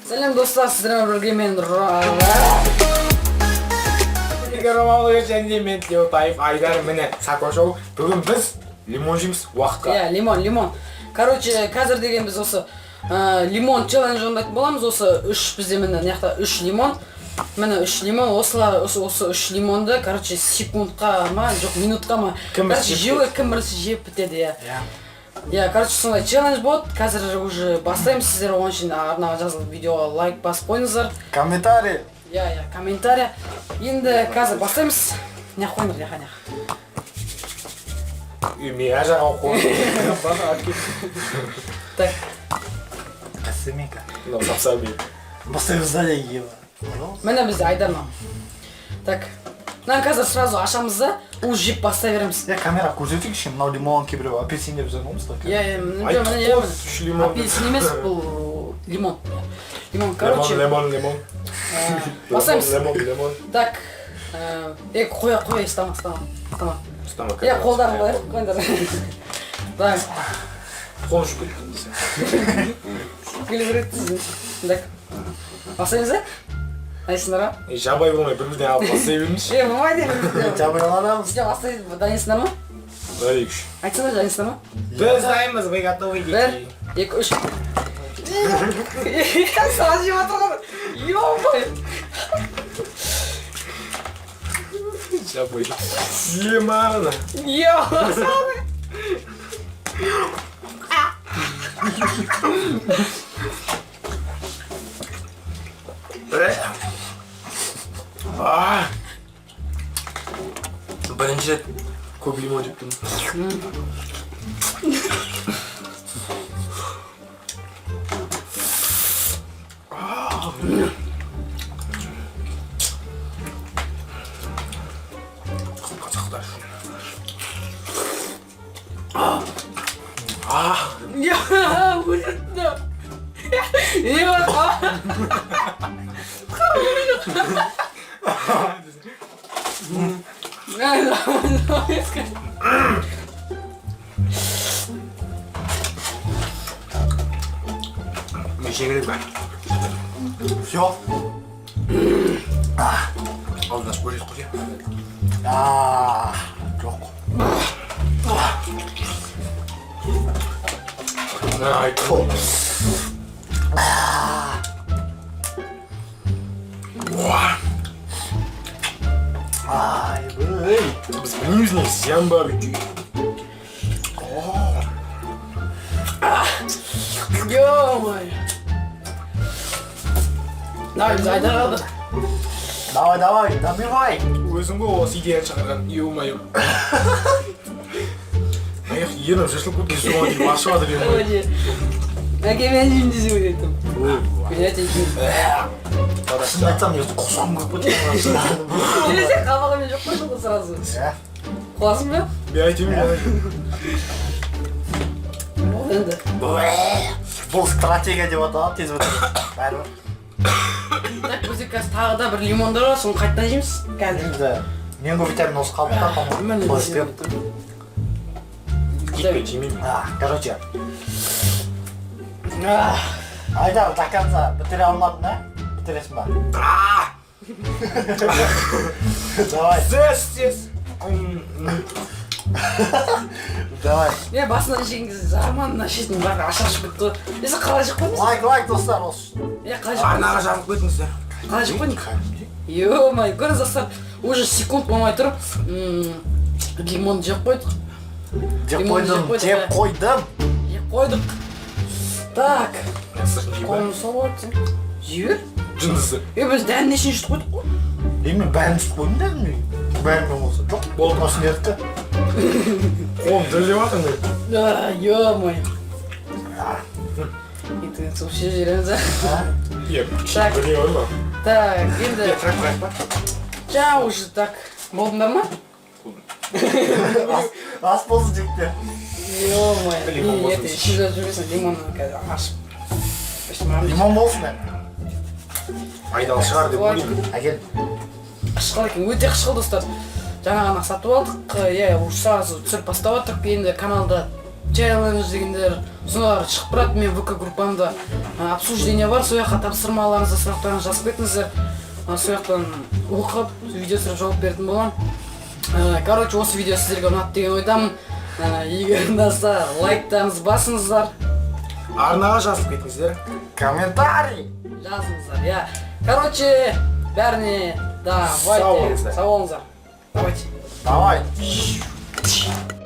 Сәлем достар, сіздермен бірге мен Романович және мен Тілеутаев, Айдар, міне Сакошоу. Бүгін біз лимон жейміз уақытқа. Иә, лимон. Короче, қазір деген біз осы лимон челлендж орындайтын боламыз. Осы бізде міне мына 3 лимон. Міне 3 лимон, осы 3 лимонды, короче, секундқа ма, жоқ минутқа ма. Короче, жеуге кім бірінші жеп бітеді, иә. Короче, сондай челлендж болады. Қазір уже бастаймыз. Сіздер оған үшін арнаға жазылып видеоға лайк басып қойыңыздар. Комментарий. Иә, комментарий. Енді қазір бастаймыз. Не қойыңыз, яха. Мен ажаға қойып. Так. Косымика. Ну, сапсаби. Бастай здание ела. Міне бізде Айдарна. Так. Мынаны қазір сразу ашамыз да, уже жеп бастай береміз. Камера көрсетейікші, мынау лимон кейбіреу апельсин деп жазамыз да. Міне. Апельсин емес, бұл лимон. Лимон, короче. Лимон. Басаймыз. Лимон. Так. Қоя, стама. Қолдарын қойыңдар. Так. Қол жүк кеткен. Келе береді. Так. Басаймыз да? Дайынсыңдар ма? Жабай болмай бір-бірден алып бастай бермейш. Болмайды. Жабай аламыз. Сіздер бастай дайынсыңдар ма? Дайыншы. Айтсаңдар дайынсыңдар ма? Біз дайынбыз, мы готовы. 1, 2, 3. Саған жеп отырған. Ё-май. Жабай. Силемағына. Ё-май. Бірінші рет көп лимон жептім. Қазақтар үшін. Өлетті. Мен жеңіліп бәр. Все. Алдынаш көрет қой. Жоқ. Айтқол. Айбай. Біз білмейміз не, зиян ба бүйтті. Ё-май. Давай, біз Айдар қалды. Давай, дамивай. Өзің ғой осы идеяны шығарған, ё-моё. Аяқ еніп жыршылып көткен суға дейін баршып атыр ё-моё. Әке мен жеймін десе өлеттім. Мен әте екенмін. Шын айтсам, мен құсқым көп өткен. Елесе қабағымен жоқ қойды ғой сразу. Құласың ба? Мен айтемін. Ол енді. Бұл стратегия деп аталады, тез өтеді. Бәрібір. Так, бізде қазір тағы да бір лимондар бар, соны қайттан жейміз. Қазір. Мен көп витамин осы қалыпта. Кетпе, жемеймін. Короче. Айдар, до конца бітіре алмадың, а? Бітіресің ба? Давай. Зес. Давай. Мен басынан жеген кезде жарманына шетін бәрі ашаршып кетті ғой. Есі қалай жеп қойдыңыз? Лайк, достар, осы. Қалай жеп қойдыңыз? Арнаға жарып кетіңіздер. Қалай жеп қойдыңыз? Ё-май, көріңіз достар, уже секунд болмай тұрып лимон жеп қойдық. Жеп қойдым. Так. Қолымды сол өтсің. Жібер. Жындысы. Біз дәнін нешін жұрт қойдық қой? Мен бәрін жұрт қойдым дәнін. Бәрімен болса. Жоқ, болды осы мерді. Қолым діржеп атың мен. Ё-май. Итін сообще жереміз, а? Еп, бірне ой ма? Так, енді... Жаңа уже так. Болдыңдар ма? Ас болсын жігіттер. Ё-май. Лимон болсын. Ішінде жүрмесін, лимонын қазір ашып. Лимон болсын мен. Айдал шығар деп ойлаймын. Әкел. Қышқыл екен, өте қышқыл достар. Жаңа ғана сатып алдық, уже сразу түсіріп бастап жатырмық. Енді каналда челлендж дегендер солар шығып тұрады. Мен ВК группамда обсуждение бар, сол жаққа тапсырмаларыңызды, сұрақтарыңызды жазып кетіңіздер. Сол жақтан оқып, видео сұрап жауап беретін боламын. Короче, осы видео сіздерге ұнады деген ойдамын. Егер ұнаса, лайктарыңызды басыңыздар. Арнаға жазып кетіңіздер. Комментарий Жазыңыздар, иә. Короче, бәріне давайте. Сау болыңыздар. Сау болыңыздар. Давайте. давай.